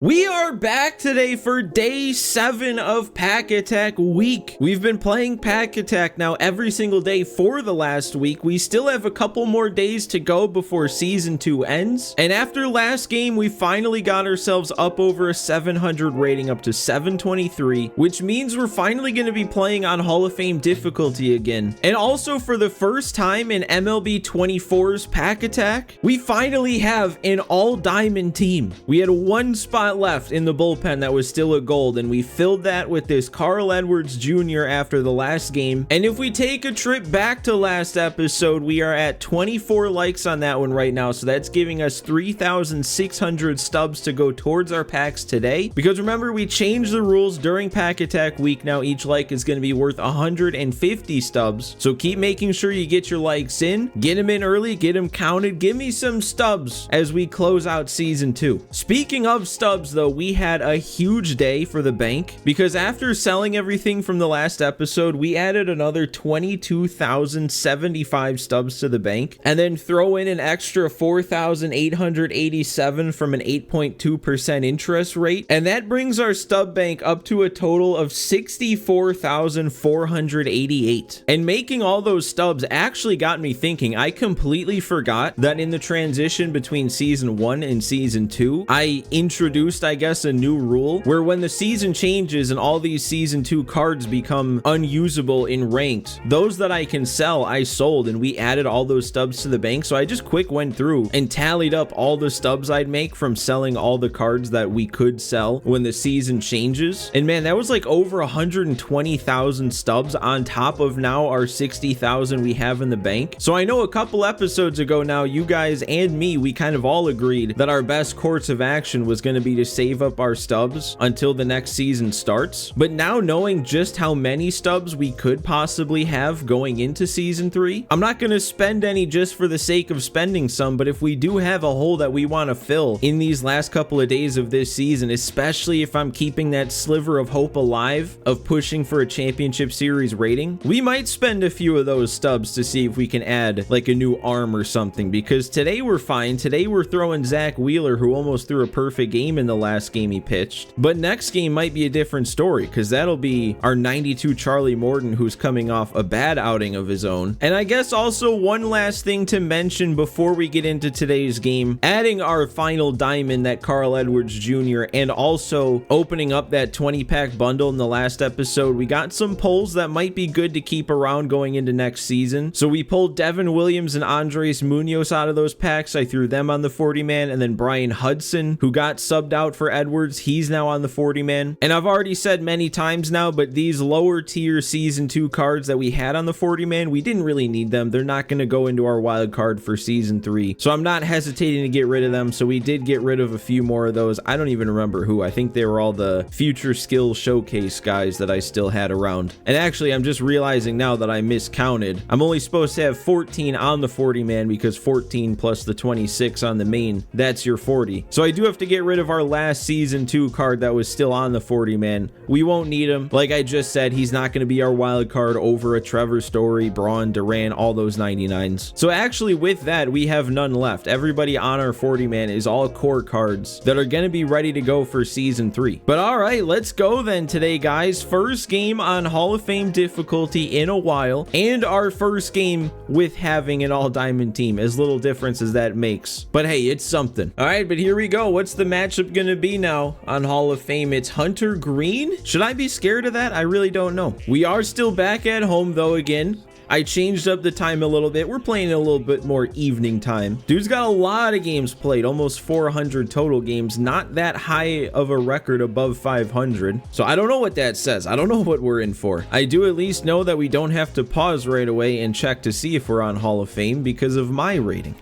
We are back today for day 7 of Pack Attack Week. We've been playing Pack Attack now every single day for the last week. We still have a couple more days to go before Season 2 ends. And after last game, we finally got ourselves up over a 700 rating, up to 723, which means we're finally going to be playing on Hall of Fame difficulty again. And also for the first time in MLB 24's Pack Attack, we finally have an all-diamond team. We had one spot left in the bullpen that was still a gold, and we filled that with this Carl Edwards Jr. after the last game. And if we take a trip back to last episode, we are at 24 likes on that one right now, so that's giving us 3,600 stubs to go towards our packs today. Because remember, we changed the rules during Pack Attack Week. Now each like is going to be worth 150 stubs, so keep making sure you get your likes in, get them in early, get them counted, give me some stubs as we close out Season 2. Speaking of stubs though, we had a huge day for the bank because after selling everything from the last episode, we added another 22,075 stubs to the bank, and then throw in an extra 4,887 from an 8.2% interest rate, and that brings our stub bank up to a total of 64,488. And making all those stubs actually got me thinking. I completely forgot that in the transition between Season 1 and Season 2, I introduced, I guess, a new rule where when the season changes and all these Season 2 cards become unusable in ranked, those that I can sell, I sold, and we added all those stubs to the bank. So I just quick went through and tallied up all the stubs I'd make from selling all the cards that we could sell when the season changes. And man, that was like over 120,000 stubs on top of now our 60,000 we have in the bank. So I know a couple episodes ago now, you guys and me, we kind of all agreed that our best course of action was going to be to save up our stubs until the next season starts. But now knowing just how many stubs we could possibly have going into Season 3, I'm not going to spend any just for the sake of spending some, but if we do have a hole that we want to fill in these last couple of days of this season, especially if I'm keeping that sliver of hope alive of pushing for a championship series rating, we might spend a few of those stubs to see if we can add like a new arm or something, because today we're fine. Today we're throwing Zach Wheeler, who almost threw a perfect game in the last game he pitched. But next game might be a different story, because that'll be our 92 Charlie Morton, who's coming off a bad outing of his own. And I guess also one last thing to mention before we get into today's game, adding our final diamond, that Carl Edwards Jr., and also opening up that 20-pack bundle in the last episode, we got some pulls that might be good to keep around going into next season. So we pulled Devin Williams and Andres Munoz out of those packs. I threw them on the 40-man, and then Brian Hudson, who got subbed out for Edwards, he's now on the 40-man. And I've already said many times now, but these lower tier Season 2 cards that we had on the 40-man, we didn't really need them. They're not going to go into our wild card for Season 3. So I'm not hesitating to get rid of them. So we did get rid of a few more of those. I don't even remember who. I think they were all the future skill showcase guys that I still had around. And actually, I'm just realizing now that I miscounted. I'm only supposed to have 14 on the 40-man, because 14 plus the 26 on the main, that's your 40. So I do have to get rid of our last Season 2 card that was still on the 40-man. We won't need him. Like I just said, he's not going to be our wild card over a Trevor Story, Braun, Duran, all those 99s. So actually with that, we have none left. Everybody on our 40-man is all core cards that are going to be ready to go for Season 3. But all right, let's go then today, guys. First game on Hall of Fame difficulty in a while, and our first game with having an all-diamond team, as little difference as that makes. But hey, it's something. All right, but here we go. What's the matchup going to be now on Hall of Fame? It's Hunter Green. Should I be scared of that? I really don't know. We are still back at home though again. I changed up the time a little bit. We're playing a little bit more evening time. Dude's got a lot of games played, almost 400 total games. Not that high of a record, above 500. So I don't know what that says. I don't know what we're in for. I do at least know that we don't have to pause right away and check to see if we're on Hall of Fame because of my rating.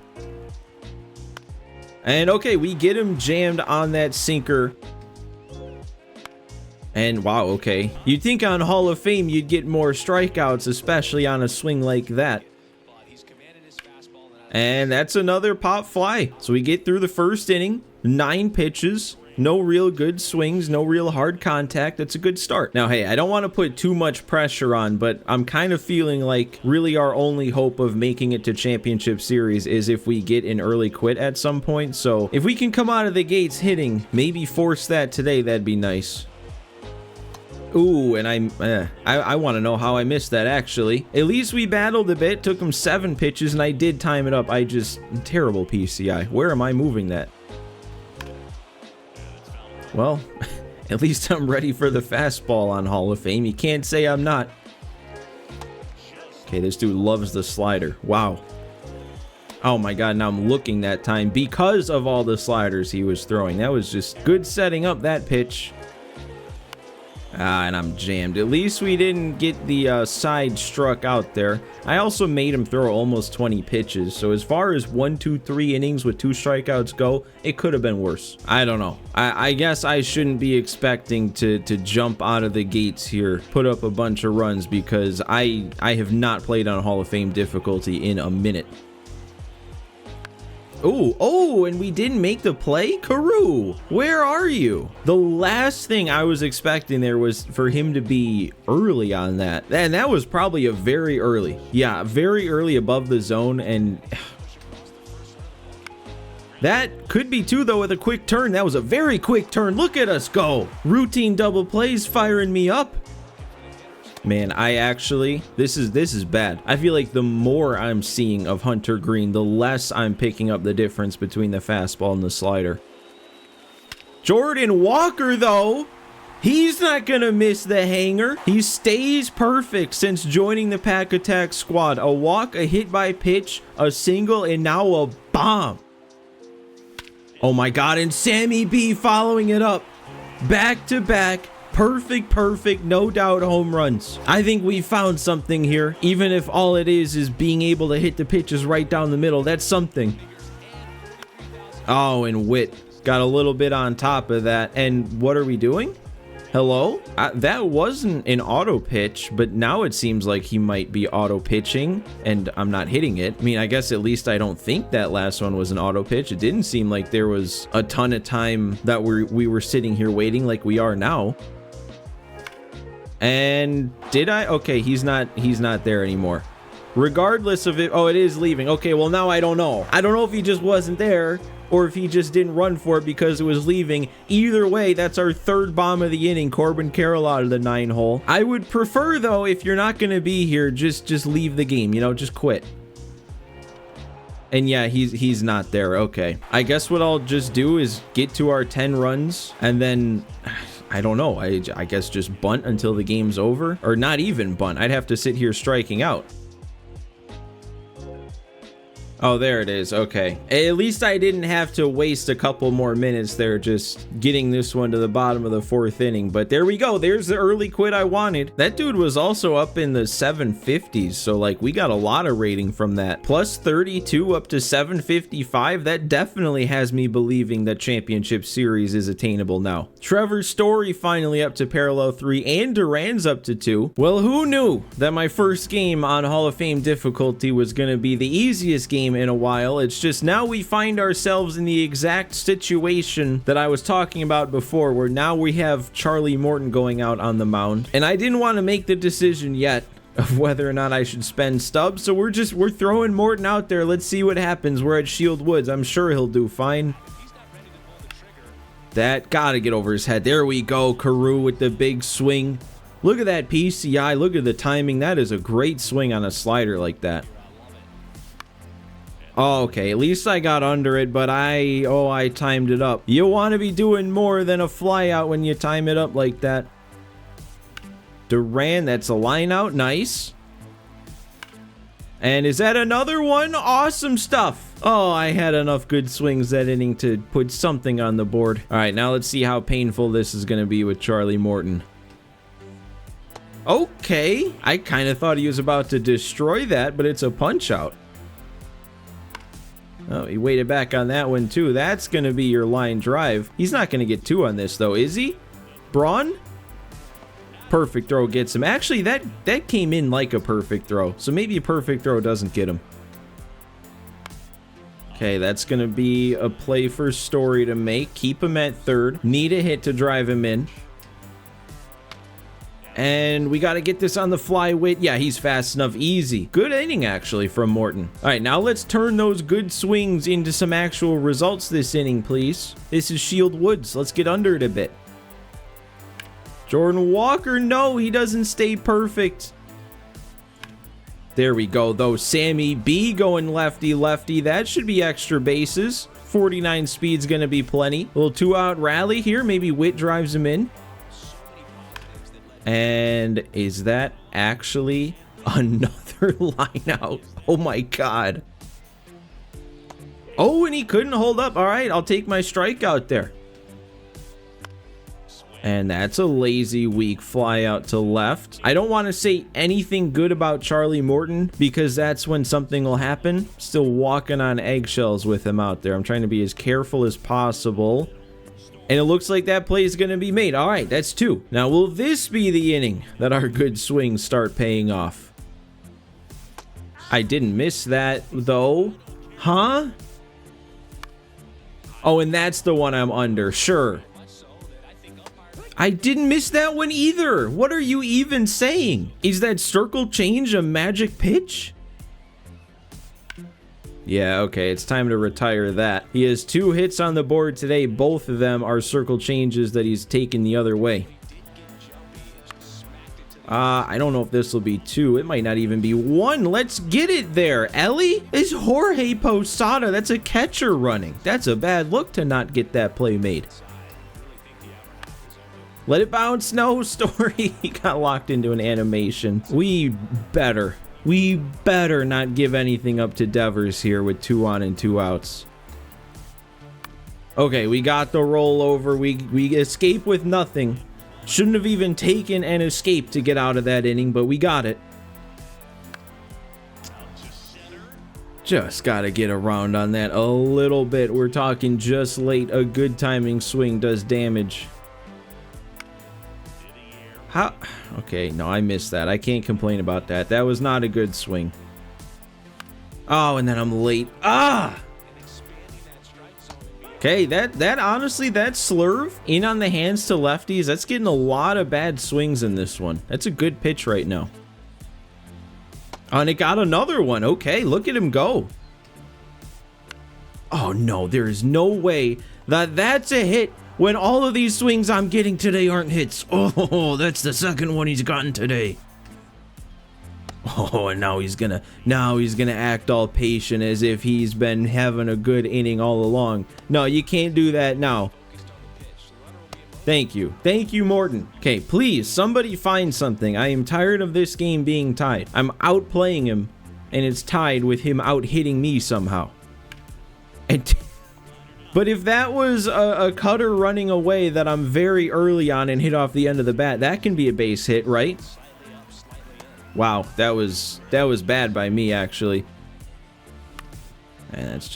And okay, we get him jammed on that sinker. And wow, okay. You'd think on Hall of Fame you'd get more strikeouts, especially on a swing like that. And that's another pop fly. So we get through the first inning, 9 pitches, No real good swings, no real hard contact. That's a good start. Now, hey, I don't want to put too much pressure on, but I'm kind of feeling like really our only hope of making it to championship series is if we get an early quit at some point. So if we can come out of the gates hitting, maybe force that today, that'd be nice. Ooh, and I want to know how I missed that, actually. At least we battled a bit, took him 7 pitches, and I did time it up. Terrible PCI. Where am I moving that? Well, at least I'm ready for the fastball on Hall of Fame. You can't say I'm not. Okay, this dude loves the slider. Wow. Oh my God, now I'm looking that time because of all the sliders he was throwing. That was just good setting up that pitch. And I'm jammed. At least we didn't get the side struck out there. I also made him throw almost 20 pitches. So as far as 1, 2, 3 innings with 2 strikeouts go, it could have been worse. I don't know. I guess I shouldn't be expecting to jump out of the gates here, put up a bunch of runs, because I have not played on Hall of Fame difficulty in a minute. Oh, and we didn't make the play? Carew, where are you? The last thing I was expecting there was for him to be early on that. And that was probably a very early. Yeah, very early above the zone. And that could be too, though, with a quick turn. That was a very quick turn. Look at us go. Routine double plays firing me up. Man, this is bad. I feel like the more I'm seeing of Hunter Green, the less I'm picking up the difference between the fastball and the slider. Jordan Walker, though, he's not gonna miss the hanger. He stays perfect since joining the Pack Attack squad. A walk, a hit by pitch, a single, and now a bomb. Oh my God, and Sammy B following it up. Back to back. Perfect, no doubt home runs. I think we found something here. Even if all it is being able to hit the pitches right down the middle, that's something. Oh, and Witt got a little bit on top of that. And what are we doing? Hello? That wasn't an auto pitch, but now it seems like he might be auto pitching, and I'm not hitting it. I mean, I guess at least I don't think that last one was an auto pitch. It didn't seem like there was a ton of time that we were sitting here waiting like we are now. And did I? Okay, he's not there anymore. Regardless of it, oh, it is leaving. Okay, well, now I don't know. I don't know if he just wasn't there or if he just didn't run for it because it was leaving. Either way, that's our 3rd bomb of the inning. Corbin Carroll out of the 9-hole. I would prefer, though, if you're not going to be here, just leave the game, you know, just quit. And yeah, he's not there. Okay. I guess what I'll just do is get to our 10 runs and then I don't know. I guess just bunt until the game's over, or not even bunt. I'd have to sit here striking out. Oh, there it is. Okay. At least I didn't have to waste a couple more minutes there just getting this one to the bottom of the 4th inning. But there we go. There's the early quit I wanted. That dude was also up in the 750s. So, like, we got a lot of rating from that. Plus 32 up to 755. That definitely has me believing that Championship Series is attainable now. Trevor Story finally up to parallel 3 and Duran's up to 2. Well, who knew that my first game on Hall of Fame difficulty was going to be the easiest game in a while. It's just now we find ourselves in the exact situation that I was talking about before, where now we have Charlie Morton going out on the mound, and I didn't want to make the decision yet of whether or not I should spend Stubbs, so we're throwing Morton out there. Let's see what happens. We're at Shield Woods. I'm sure he'll do fine. That gotta get over his head. There we go. Carew with the big swing. Look at that PCI. Look at the timing. That is a great swing on a slider like that. Oh, okay, at least I got under it, but I timed it up. You want to be doing more than a fly out when you time it up like that. Duran, that's a line out. Nice. And is that another one? Awesome stuff. Oh, I had enough good swings that inning to put something on the board. All right, now let's see how painful this is going to be with Charlie Morton. Okay, I kind of thought he was about to destroy that, but it's a punch out. Oh, he waited back on that one, too. That's going to be your line drive. He's not going to get 2 on this, though, is he? Braun? Perfect throw gets him. Actually, that came in like a perfect throw. So maybe a perfect throw doesn't get him. Okay, that's going to be a play for Story to make. Keep him at third. Need a hit to drive him in. And we got to get this on the fly with... Yeah, he's fast enough. Easy. Good inning, actually, from Morton. All right, now let's turn those good swings into some actual results this inning, please. This is Shield Woods. Let's get under it a bit. Jordan Walker, no, he doesn't stay perfect. There we go, though. Sammy B going lefty-lefty. That should be extra bases. 49 speed's going to be plenty. A little two-out rally here. Maybe Witt drives him in. And is that actually another line out? Oh, my God. Oh, and he couldn't hold up. All right, I'll take my strikeout there. And that's a lazy, weak fly out to left. I don't want to say anything good about Charlie Morton because that's when something will happen. Still walking on eggshells with him out there. I'm trying to be as careful as possible. And it looks like that play is going to be made. All right, that's 2. Now, will this be the inning that our good swings start paying off? I didn't miss that, though. Huh? Oh, and that's the one I'm under. Sure. I didn't miss that one either. What are you even saying? Is that circle change a magic pitch? Yeah, okay, it's time to retire that. He has 2 hits on the board today. Both of them are circle changes that he's taken the other way. I don't know if this will be 2. It might not even be 1. Let's get it there. Ellie? It's Jorge Posada. That's a catcher running. That's a bad look to not get that play made. Let it bounce. No, Story. He got locked into an animation. We better not give anything up to Devers here with 2 on and 2 outs. Okay, we got the rollover. We escape with nothing. Shouldn't have even taken an escape to get out of that inning, but we got it. Just got to get around on that a little bit. We're talking just late. A good timing swing does damage. How? Okay, no, I missed that. I can't complain about that. That was not a good swing. Oh, and then I'm late. Ah! Okay, that honestly, that slurve in on the hands to lefties, that's getting a lot of bad swings in this one. That's a good pitch right now. Oh, and it got another one. Okay, look at him go. Oh, no, there is no way that that's a hit. When all of these swings I'm getting today aren't hits. Oh, that's the second one he's gotten today. Oh, and now he's gonna act all patient as if he's been having a good inning all along. No, you can't do that now. Thank you. Thank you, Morton. Okay, please, somebody find something. I am tired of this game being tied. I'm outplaying him, and it's tied with him out hitting me somehow. But if that was a cutter running away that I'm very early on and hit off the end of the bat, that can be a base hit, right? Wow, that was bad by me, actually. And that's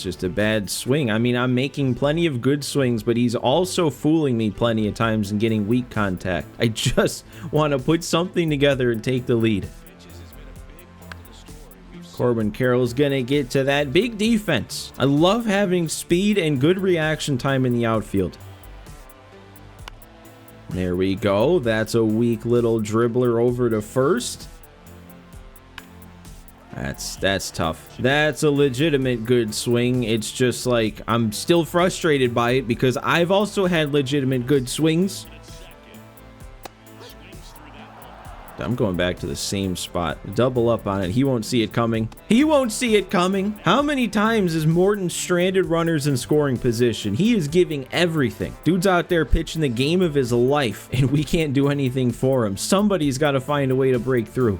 just a bad swing. I mean, I'm making plenty of good swings, but he's also fooling me plenty of times and getting weak contact. I just want to put something together and take the lead. Corbin Carroll's gonna get to that big defense. I love having speed and good reaction time in the outfield. There we go. That's a weak little dribbler over to first. That's tough. That's a legitimate good swing. It's just like I'm still frustrated by it because I've also had legitimate good swings. I'm going back to the same spot. Double up on it. He won't see it coming. He won't see it coming. How many times is Morton stranded runners in scoring position? He is giving everything. Dude's out there pitching the game of his life, and we can't do anything for him. Somebody's got to find a way to break through.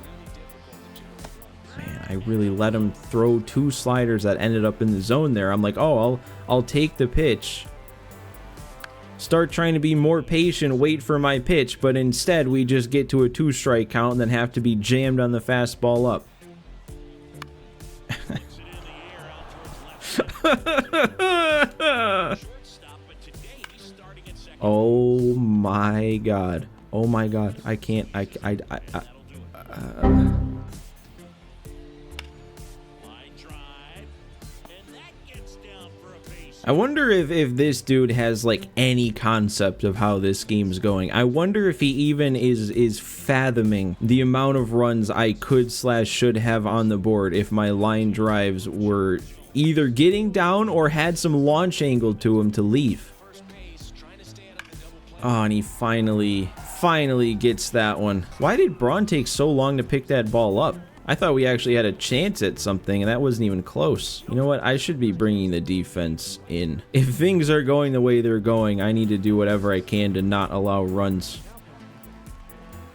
Man, I really let him throw 2 sliders that ended up in the zone there. I'm like, oh, I'll take the pitch. Start trying to be more patient, wait for my pitch, but instead we just get to a 2-strike count and then have to be jammed on the fastball up. Oh my god. Oh my god. I can't. I wonder if this dude has like any concept of how this game's going. I wonder if he even is fathoming the amount of runs I could / should have on the board if my line drives were either getting down or had some launch angle to him to leave. Oh, and he finally gets that one. Why did Braun take so long to pick that ball up? I thought we actually had a chance at something, and that wasn't even close. You know what? I should be bringing the defense in. If things are going the way they're going, I need to do whatever I can to not allow runs.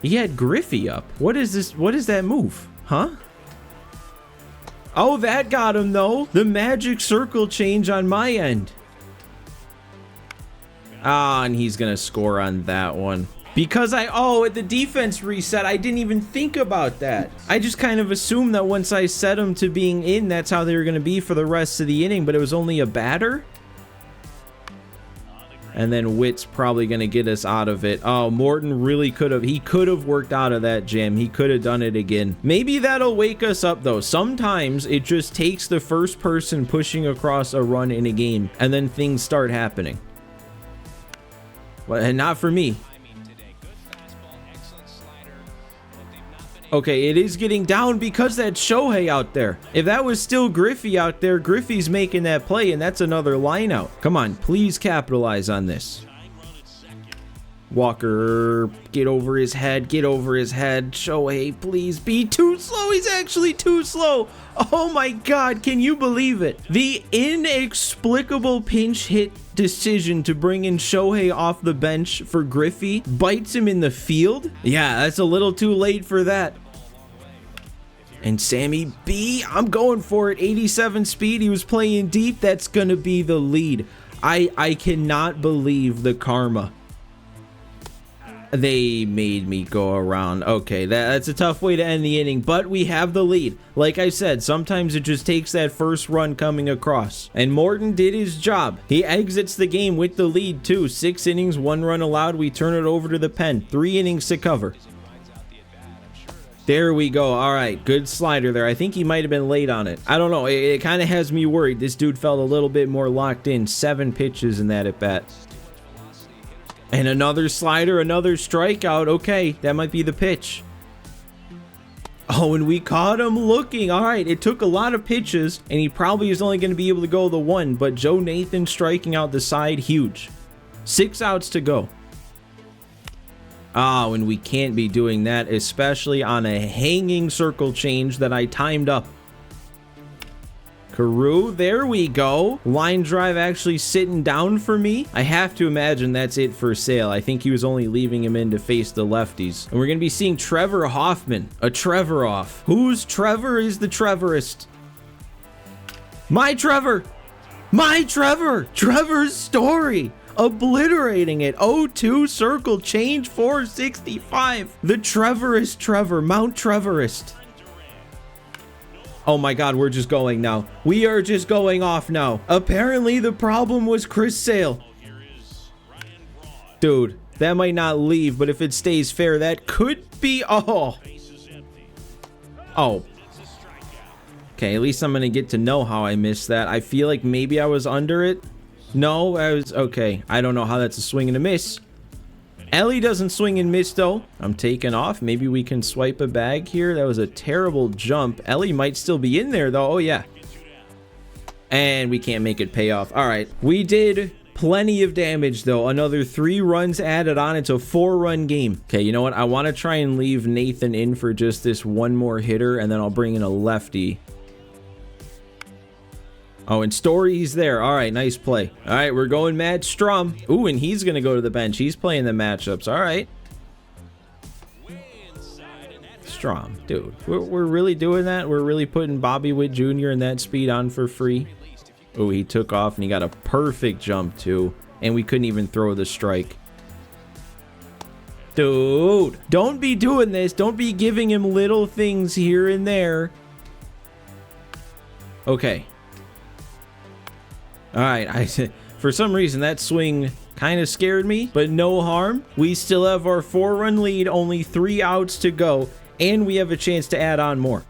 He had Griffey up. What is this? What is that move? Huh? Oh, that got him, though. The magic circle change on my end. Ah, and he's going to score on that one. Because at the defense reset, I didn't even think about that. I just kind of assumed that once I set them to being in, that's how they were going to be for the rest of the inning, but it was only a batter. And then Witt's probably going to get us out of it. Oh, Morton really could have worked out of that jam. He could have done it again. Maybe that'll wake us up, though. Sometimes it just takes the first person pushing across a run in a game, and then things start happening. And not for me. Okay, it is getting down because that's Shohei out there. If that was still Griffey out there, Griffey's making that play, and that's another line out. Come on, please capitalize on this. Walker, get over his head, Shohei, please be too slow. He's actually too slow. Oh my God, can you believe it? The inexplicable pinch hit decision to bring in Shohei off the bench for Griffey bites him in the field. Yeah, that's a little too late for that. And Sammy B, I'm going for it. 87 speed. He was playing deep. That's going to be the lead. I cannot believe the karma. They made me go around. Okay, that's a tough way to end the inning, but we have the lead. Like I said, sometimes it just takes that first run coming across. And Morton did his job. He exits the game with the lead too. 6 innings, 1 run allowed. We turn it over to the pen. 3 innings to cover. There we go. All right, good slider there. I think he might have been late on it. I don't know. It kind of has me worried. This dude felt a little bit more locked in. 7 pitches in that at bat. And another slider, another strikeout. Okay, that might be the pitch. Oh, and we caught him looking. All right, it took a lot of pitches, and he probably is only going to be able to go the 1, but Joe Nathan striking out the side, huge. 6 outs to go. Oh, and we can't be doing that, especially on a hanging circle change that I timed up. Carew, there we go. Line drive actually sitting down for me. I have to imagine that's it for Sale. I think he was only leaving him in to face the lefties. And we're going to be seeing Trevor Hoffman, a Trevor off. Whose Trevor is the Trevorist? My Trevor! My Trevor! Trevor's Story! Obliterating it. 0-2 circle change 465. The Trevorist Trevor, Mount Trevorist. Oh my God, we're just going now. We are just going off now. Apparently the problem was Chris Sale. Dude, that might not leave, but if it stays fair, that could be... Oh. Okay, at least I'm going to get to know how I missed that. I feel like maybe I was under it. No, I was... Okay, I don't know how that's a swing and a miss. Ellie doesn't swing and miss, though. I'm taking off. Maybe we can swipe a bag here. That was a terrible jump. Ellie might still be in there, though. Oh, yeah. And we can't make it pay off. All right. We did plenty of damage, though. Another 3 runs added on. It's a 4-run game. Okay, you know what? I want to try and leave Nathan in for just this one more hitter, and then I'll bring in a lefty. Oh, and Story's there. All right, nice play. All right, we're going Matt Strum. Ooh, and he's going to go to the bench. He's playing the matchups. All right. Strum, dude. We're really doing that? We're really putting Bobby Witt Jr. and that speed on for free? Oh, he took off, and he got a perfect jump, too. And we couldn't even throw the strike. Dude, don't be doing this. Don't be giving him little things here and there. Okay. All right, for some reason that swing kind of scared me, but no harm. We still have our 4-run lead, only 3 outs to go, and we have a chance to add on more.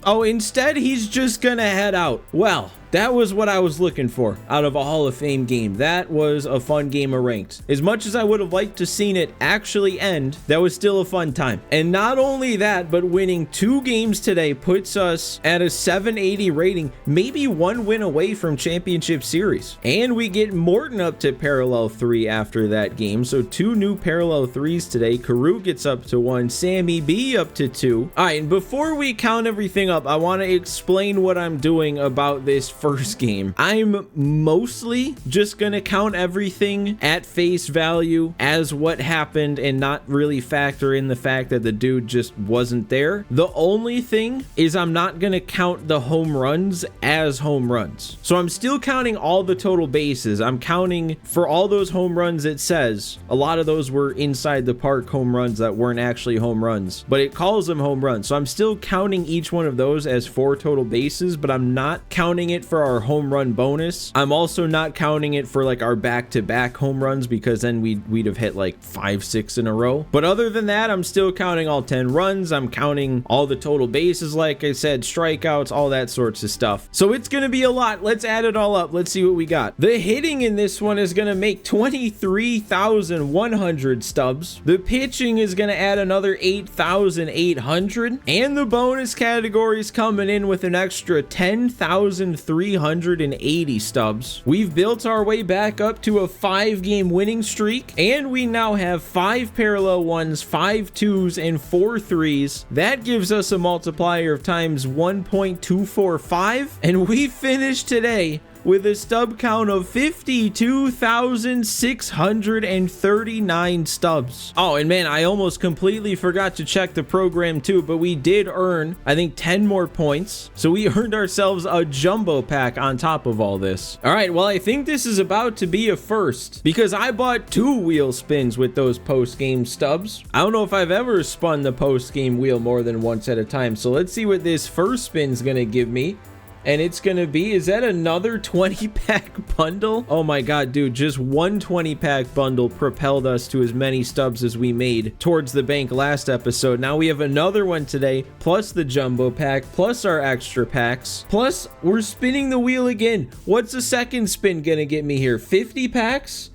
Oh, instead he's just gonna head out. Well, That was what I was looking for out of a Hall of Fame game. That was a fun game of ranked. As much as I would have liked to seen it actually end, that was still a fun time. And not only that, but winning 2 games today puts us at a 780 rating, maybe 1 win away from championship series. And we get Morton up to parallel 3 after that game. So 2 new parallel 3s today. Carew gets up to 1, Sammy B up to 2. All right, and before we count everything up, I want to explain what I'm doing about this first game. I'm mostly just gonna count everything at face value as what happened and not really factor in the fact that the dude just wasn't there. The only thing is I'm not gonna count the home runs as home runs. So I'm still counting all the total bases. I'm counting for all those home runs. It says a lot of those were inside the park home runs that weren't actually home runs, but it calls them home runs. So I'm still counting each one of those as 4 total bases, but I'm not counting it for our home run bonus. I'm also not counting it for like our back-to-back home runs, because then we'd have hit like 5-6 in a row. But other than that, I'm still counting all 10 runs. I'm counting all the total bases, like I said, strikeouts, all that sorts of stuff. So it's gonna be a lot. Let's add it all up. Let's see what we got. The hitting in this one is gonna make 23,100 stubs. The pitching is gonna add another 8,800, and the bonus category is coming in with an extra 10,380 stubs. We've built our way back up to a 5-game winning streak, and we now have 5 parallel 1s, 5 2s, and 4 3s. That gives us a multiplier of times 1.245, and we finished today with a stub count of 52,639 stubs. Oh, and man, I almost completely forgot to check the program too, but we did earn, I think, 10 more points. So we earned ourselves a jumbo pack on top of all this. All right, well, I think this is about to be a first, because I bought 2 wheel spins with those post-game stubs. I don't know if I've ever spun the post-game wheel more than once at a time. So let's see what this first spin's gonna give me. And it's gonna be, is that another 20-pack bundle? Oh my god, dude, just one 20-pack bundle propelled us to as many stubs as we made towards the bank last episode. Now we have another one today, plus the jumbo pack, plus our extra packs, plus we're spinning the wheel again. What's the second spin gonna get me here? 50 packs?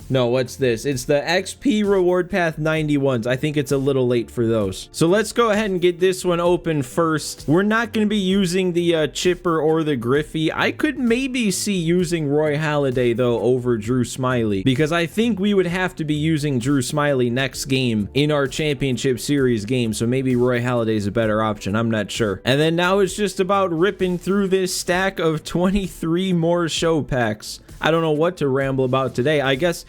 No, what's this? It's the XP Reward Path 91s. I think it's a little late for those. So let's go ahead and get this one open first. We're not going to be using the Chipper or the Griffey. I could maybe see using Roy Halladay, though, over Drew Smyly, because I think we would have to be using Drew Smyly next game in our championship series game. So maybe Roy Halladay is a better option. I'm not sure. And then now it's just about ripping through this stack of 23 more show packs. I don't know what to ramble about today. I guess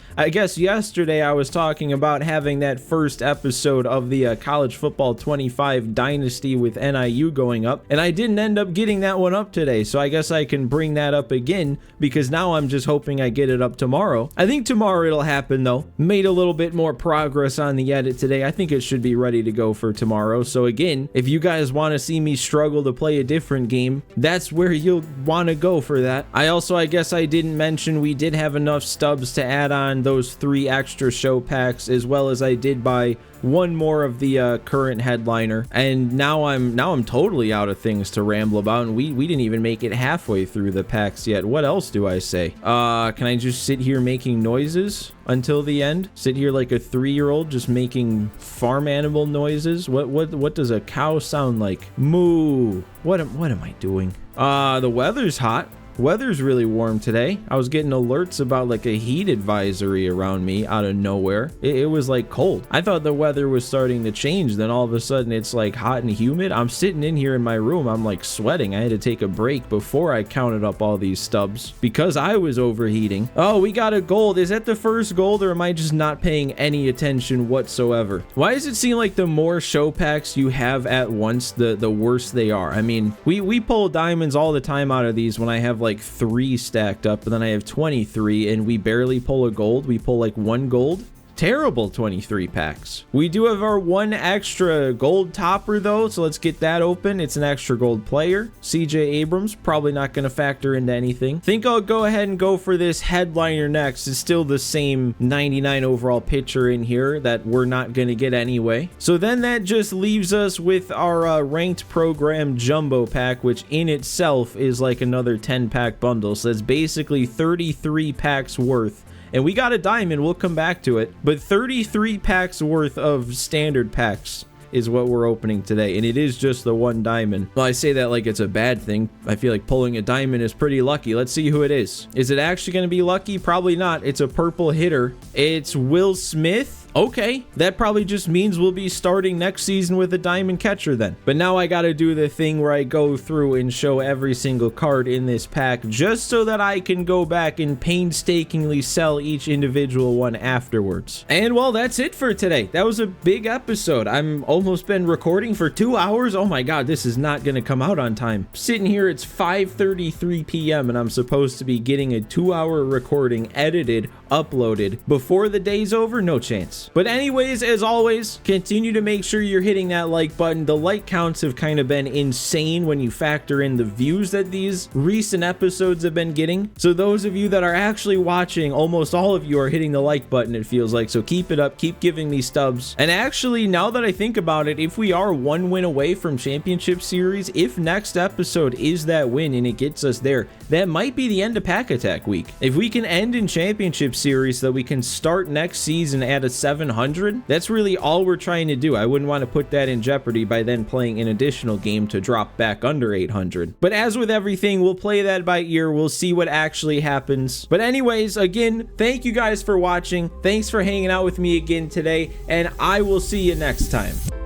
yesterday I was talking about having that first episode of the College Football 25 Dynasty with NIU going up, and I didn't end up getting that one up today, so I guess I can bring that up again, because now I'm just hoping I get it up tomorrow. I think tomorrow it'll happen, though. Made a little bit more progress on the edit today. I think it should be ready to go for tomorrow. So again, if you guys want to see me struggle to play a different game, that's where you'll want to go for that. I guess I didn't mention we did have enough stubs to add on those 3 extra show packs, as well as I did buy 1 more of the current headliner, and now I'm totally out of things to ramble about, and we didn't even make it halfway through the packs yet. What else do I say? Can I just sit here making noises until the end? Sit here like a 3-year-old just making farm animal noises? What does a cow sound like? Moo. What am I doing? The weather's hot. Weather's really warm today. I was getting alerts about like a heat advisory around me out of nowhere. It was like cold. I thought the weather was starting to change. Then all of a sudden it's like hot and humid. I'm sitting in here in my room. I'm like sweating. I had to take a break before I counted up all these stubs because I was overheating. Oh, we got a gold. Is that the first gold, or am I just not paying any attention whatsoever? Why does it seem like the more show packs you have at once, the worse they are? I mean, we pull diamonds all the time out of these when I have like 3 stacked up, and then I have 23 and we barely pull a gold. We pull like 1 gold. terrible 23 packs. We do have our one extra gold topper though, so let's get that open. It's an extra gold player. CJ Abrams, probably not going to factor into anything. Think I'll go ahead and go for this headliner next. It's still the same 99 overall pitcher in here that we're not going to get anyway. So then that just leaves us with our ranked program jumbo pack, which in itself is like another 10 pack bundle. So that's basically 33 packs worth. And we got a diamond, we'll come back to it, but 33 packs worth of standard packs is what we're opening today, and it is just the one diamond. Well, I say that like it's a bad thing. I feel like pulling a diamond is pretty lucky. Let's see who it is. Is it actually going to be lucky? Probably not. It's a purple hitter. It's Will Smith. Okay, that probably just means we'll be starting next season with a diamond catcher then. But now I gotta do the thing where I go through and show every single card in this pack just so that I can go back and painstakingly sell each individual one afterwards. And well, that's it for today. That was a big episode. I'm almost been recording for 2 hours. Oh my god, this is not gonna come out on time. Sitting here, it's 5:33 p.m. and I'm supposed to be getting a 2-hour recording edited, uploaded before the day's over. No chance. But anyways, as always, continue to make sure you're hitting that like button. The like counts have kind of been insane when you factor in the views that these recent episodes have been getting. So those of you that are actually watching, almost all of you are hitting the like button, it feels like. So keep it up, keep giving me stubs. And actually, now that I think about it, if we are one win away from championship series, if next episode is that win and it gets us there, that might be the end of Pack Attack Week. If we can end in championship series so that we can start next season at a 700, that's really all we're trying to do. I wouldn't want to put that in jeopardy by then playing an additional game to drop back under 800. But as with everything, we'll play that by ear. We'll see what actually happens. But anyways, again, thank you guys for watching. Thanks for hanging out with me again today, and I will see you next time.